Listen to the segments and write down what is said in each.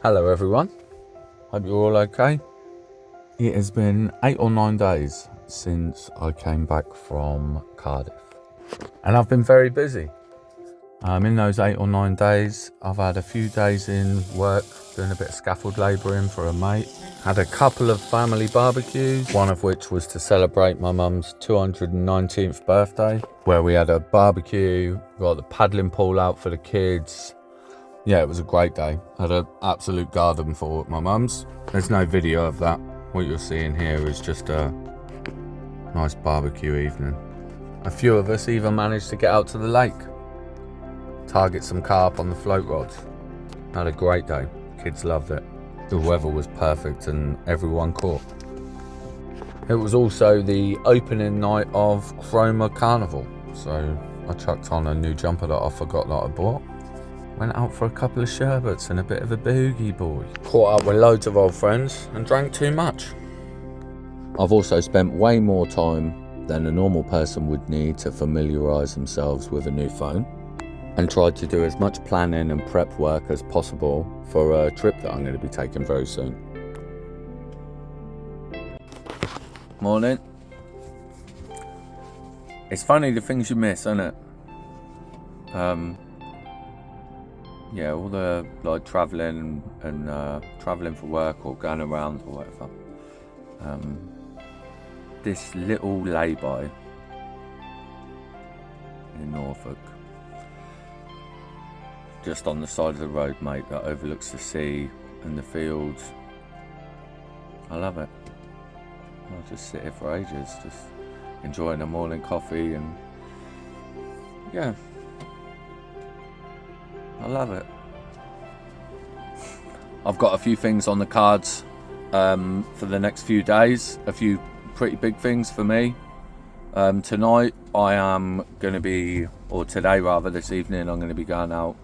Hello everyone, hope you're all okay. It has been 8 or 9 days since I came back from Cardiff and I've been very busy. In those 8 or 9 days I've had a few days in work doing a bit of scaffold labouring for a mate. Had a couple of family barbecues, one of which was to celebrate my mum's 219th birthday, where we had a barbecue, got the paddling pool out for the kids. Yeah, it was a great day. Had an absolute garden full at my mum's. There's no video of that. What you're seeing here is just a nice barbecue evening. A few of us even managed to get out to the lake, target some carp on the float rods. Had a great day. Kids loved it. The weather was perfect and everyone caught. It was also the opening night of Chroma Carnival, so I chucked on a new jumper that I forgot that I bought. Went out for a couple of sherbets and a bit of a boogie boy. Caught up with loads of old friends and drank too much. I've also spent way more time than a normal person would need to familiarise themselves with a new phone, and tried to do as much planning and prep work as possible for a trip that I'm going to be taking very soon. Morning. It's funny the things you miss, isn't it? Yeah, all the like travelling and travelling for work or going around or whatever. This little lay-by in Norfolk, just on the side of the road, mate, that overlooks the sea and the fields. I love it. I'll just sit here for ages, just enjoying a morning coffee and yeah. I love it. I've got a few things on the cards for the next few days, a few pretty big things for me. Tonight I am going to be, or today rather, this evening I'm going to be going out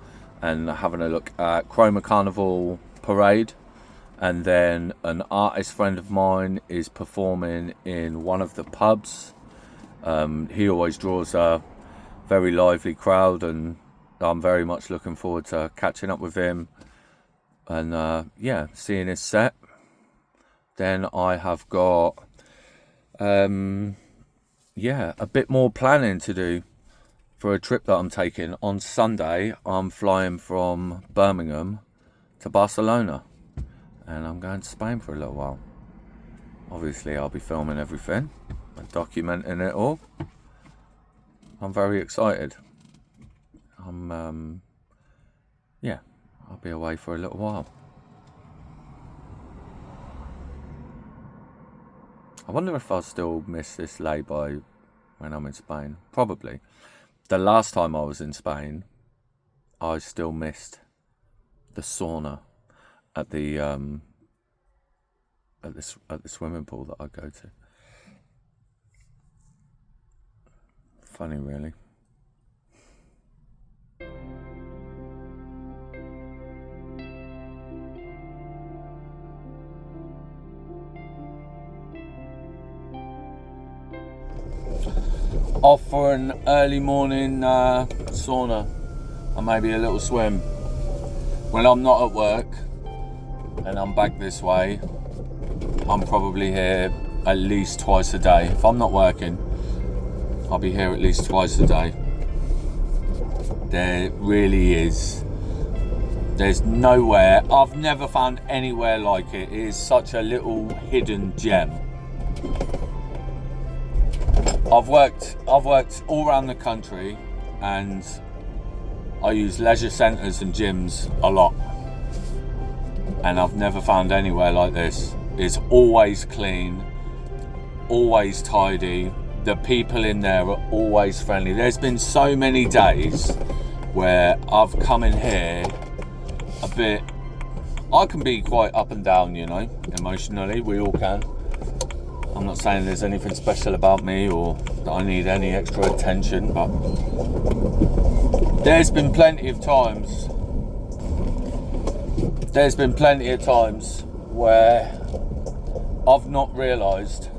and having a look at Chroma Carnival Parade, and then an artist friend of mine is performing in one of the pubs. He always draws a very lively crowd and I'm very much looking forward to catching up with him and yeah, seeing his set. Then I have got yeah, a bit more planning to do for a trip that I'm taking. On Sunday I'm flying from Birmingham to Barcelona and I'm going to Spain for a little while. Obviously I'll be filming everything and documenting it all. I'm very excited. Yeah, I'll be away for a little while. I wonder if I'll still miss this lay-by when I'm in Spain. Probably. The last time I was in Spain, I still missed the sauna at the swimming pool that I go to. Funny, really. Off for an early morning sauna and maybe a little swim. When I'm not at work and I'm back this way, I'm probably here at least twice a day. If I'm not working, I'll be here at least twice a day. There really is. There's nowhere, I've never found anywhere like it. It is such a little hidden gem. I've worked all around the country and I use leisure centres and gyms a lot, and I've never found anywhere like this. It's always clean, always tidy. The people in there are always friendly. There's been so many days where I've come in here a bit, I can be quite up and down, you know, emotionally. We all can. I'm not saying there's anything special about me or that I need any extra attention, but there's been plenty of times where I've not realised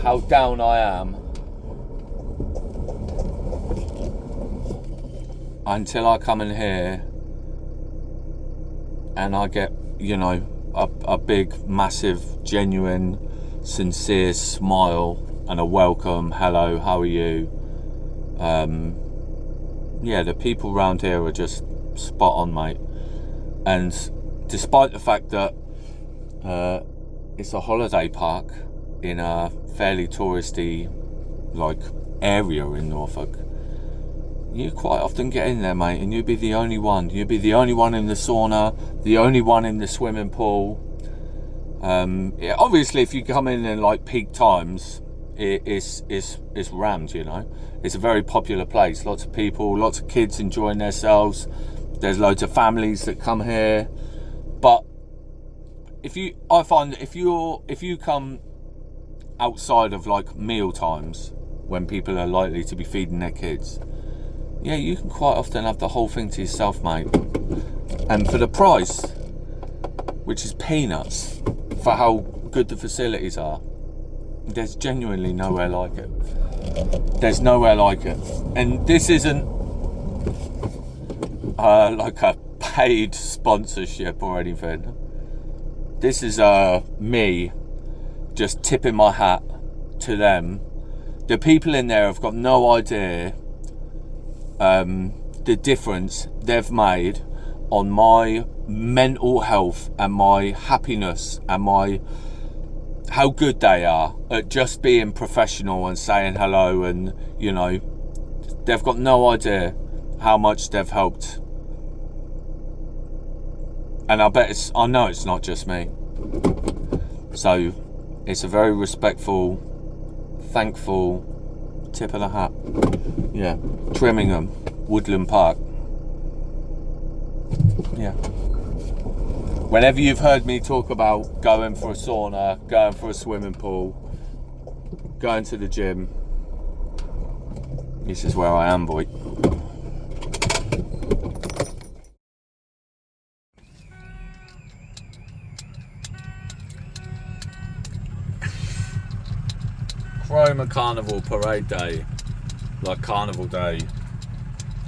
how down I am until I come in here and I get, you know, a big, massive, genuine, sincere smile and a welcome, hello, how are you? Yeah, the people around here are just spot on, mate. And despite the fact that it's a holiday park in a fairly touristy area in Norfolk, you quite often get in there, mate, and you'd be the only one. You'd be the only one in the sauna, the only one in the swimming pool. Yeah, obviously, if you come in peak times, it's rammed. You know, it's a very popular place. Lots of people, lots of kids enjoying themselves. There's loads of families that come here. But I find that if you come outside of meal times when people are likely to be feeding their kids, yeah, you can quite often have the whole thing to yourself, mate. And for the price, which is peanuts for how good the facilities are, there's genuinely nowhere like it. There's nowhere like it. And this isn't like a paid sponsorship or anything. This is me just tipping my hat to them. The people in there have got no idea the difference they've made on my mental health and my happiness and how good they are at just being professional and saying hello, and you know, they've got no idea how much they've helped. And I know it's not just me. So it's a very respectful, thankful tip of the hat. Yeah, Trimmingham, Woodland Park. Yeah. Whenever you've heard me talk about going for a sauna, going for a swimming pool, going to the gym, this is where I am, boy. Cromer Carnival Parade Day, like Carnival Day.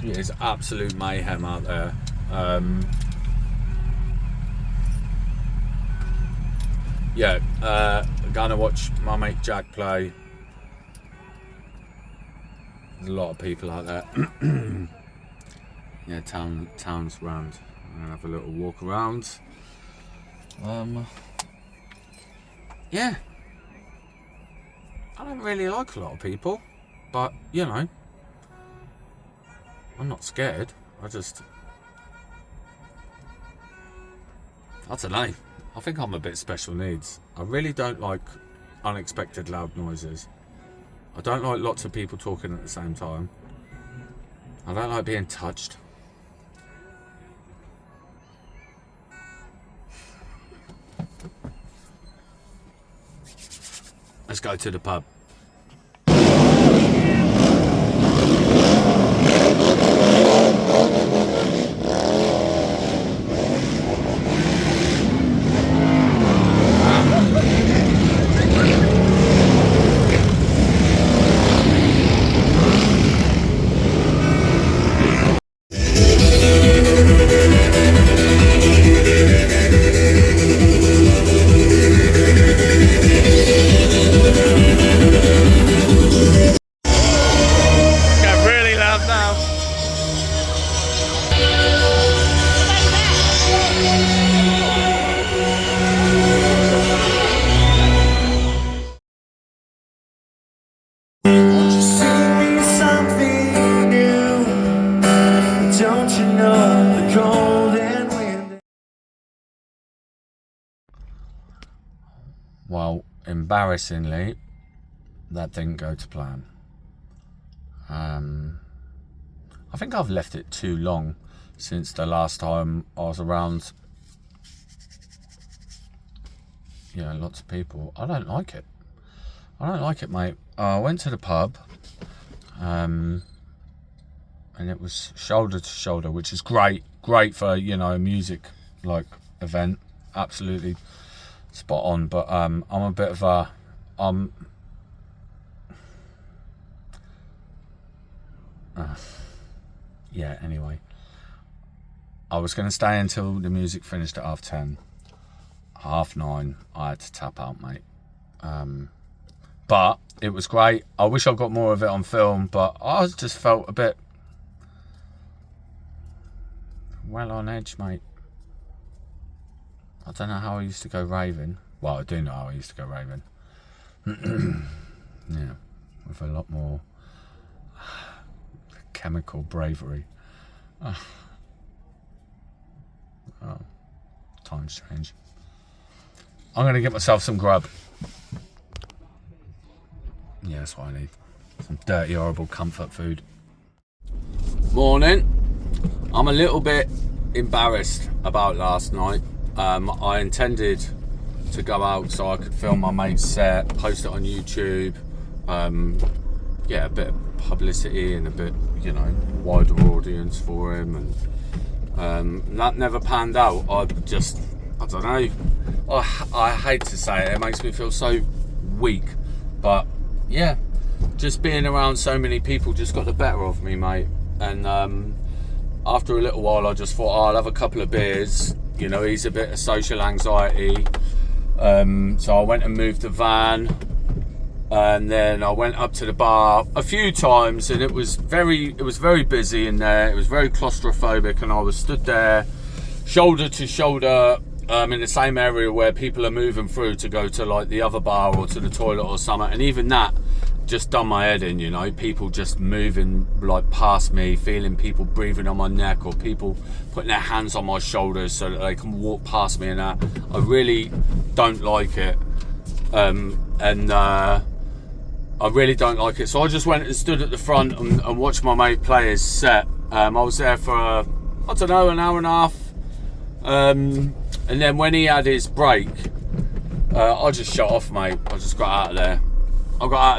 It is absolute mayhem out there. Yeah, gonna watch my mate Jack play. There's a lot of people out there. Yeah, town's rammed. I'm gonna have a little walk around. Yeah, I don't really like a lot of people, but you know, I'm not scared. I don't know. I think I'm a bit special needs. I really don't like unexpected loud noises. I don't like lots of people talking at the same time. I don't like being touched. Let's go to the pub. Well, embarrassingly, that didn't go to plan. I think I've left it too long since the last time I was around, you know, lots of people. I don't like it. I don't like it, mate. I went to the pub, and it was shoulder to shoulder, which is great for, you know, a music event, absolutely spot on. But I'm a bit of a yeah. Anyway, I was going to stay until the music finished at 10:30. 9:30, I had to tap out, mate. But it was great. I wish I got more of it on film, but I just felt a bit well on edge, mate. I don't know how I used to go raving. Well, I do know how I used to go raving. Yeah, with a lot more chemical bravery. Oh, time's change. I'm going to get myself some grub. Yeah, that's what I need. Some dirty, horrible comfort food. Morning. I'm a little bit embarrassed about last night. I intended to go out so I could film my mate's set, post it on YouTube. Yeah, a bit of publicity and a bit, wider audience for him. And that never panned out. I don't know. I hate to say it makes me feel so weak. But yeah, just being around so many people just got the better of me, mate. And after a little while, I just thought, I'll have a couple of beers. Ease a bit of social anxiety. So I went and moved the van. And then I went up to the bar a few times, and it was very busy in there. It was very claustrophobic, and I was stood there, shoulder to shoulder, in the same area where people are moving through to go to like the other bar or to the toilet or something. And even that just done my head in. People just moving like past me, feeling people breathing on my neck, or people putting their hands on my shoulders so that they can walk past me. And that I really don't like it. I really don't like it. So I just went and stood at the front and watched my mate play his set. I was there for, an hour and a half. And then when he had his break, I just shut off, mate. I just got out of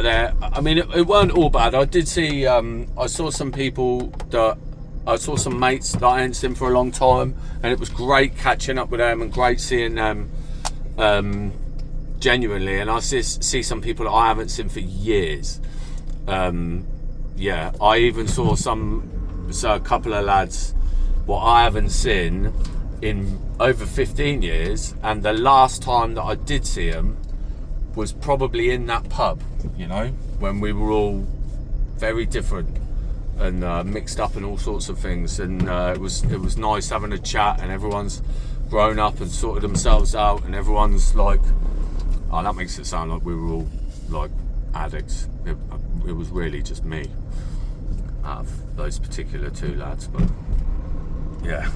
there. I mean, it weren't all bad. I did see, I saw some mates that I hadn't seen for a long time. And it was great catching up with them and great seeing them. Genuinely, and I see some people that I haven't seen for years. Yeah, I even saw a couple of lads what I haven't seen in over 15 years, and the last time that I did see them was probably in that pub, when we were all very different and mixed up in all sorts of things, and it was nice having a chat, and everyone's grown up and sorted themselves out, and everyone's like, oh, that makes it sound like we were all like addicts. It was really just me out of those particular two lads. But yeah,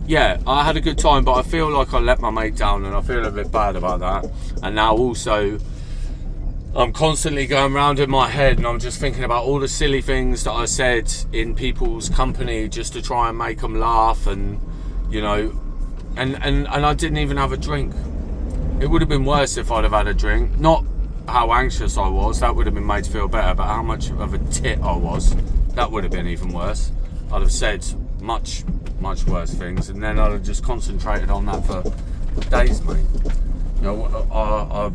yeah, I had a good time, but I feel like I let my mate down, and I feel a bit bad about that. And now also, I'm constantly going round in my head, and I'm just thinking about all the silly things that I said in people's company just to try and make them laugh, and And I didn't even have a drink. It would have been worse if I'd have had a drink. Not how anxious I was, that would have been made to feel better, but how much of a tit I was, that would have been even worse. I'd have said much, much worse things, and then I'd have just concentrated on that for days, mate. I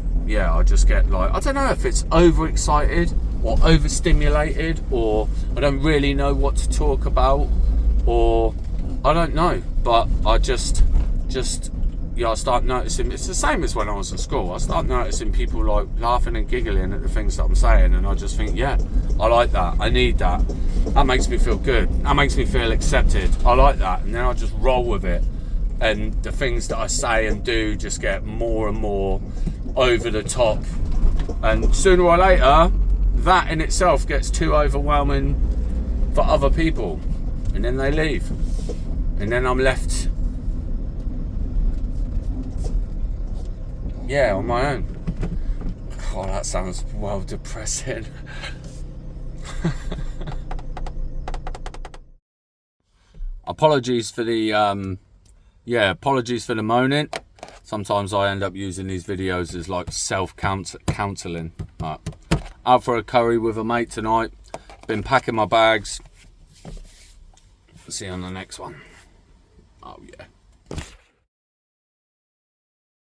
just get like, I don't know if it's overexcited or overstimulated, or I don't really know what to talk about, or I don't know, but I I start noticing, it's the same as when I was at school, I start noticing people like laughing and giggling at the things that I'm saying, and I just think, yeah, I like that, I need that makes me feel good, that makes me feel accepted, I like that, and then I just roll with it, and the things that I say and do just get more and more over the top, and sooner or later, that in itself gets too overwhelming for other people, and then they leave. And then I'm left, on my own. Oh, that sounds well depressing. Apologies for the moaning. Sometimes I end up using these videos as like self-counselling. Right. Out for a curry with a mate tonight. Been packing my bags. See you on the next one. Oh yeah.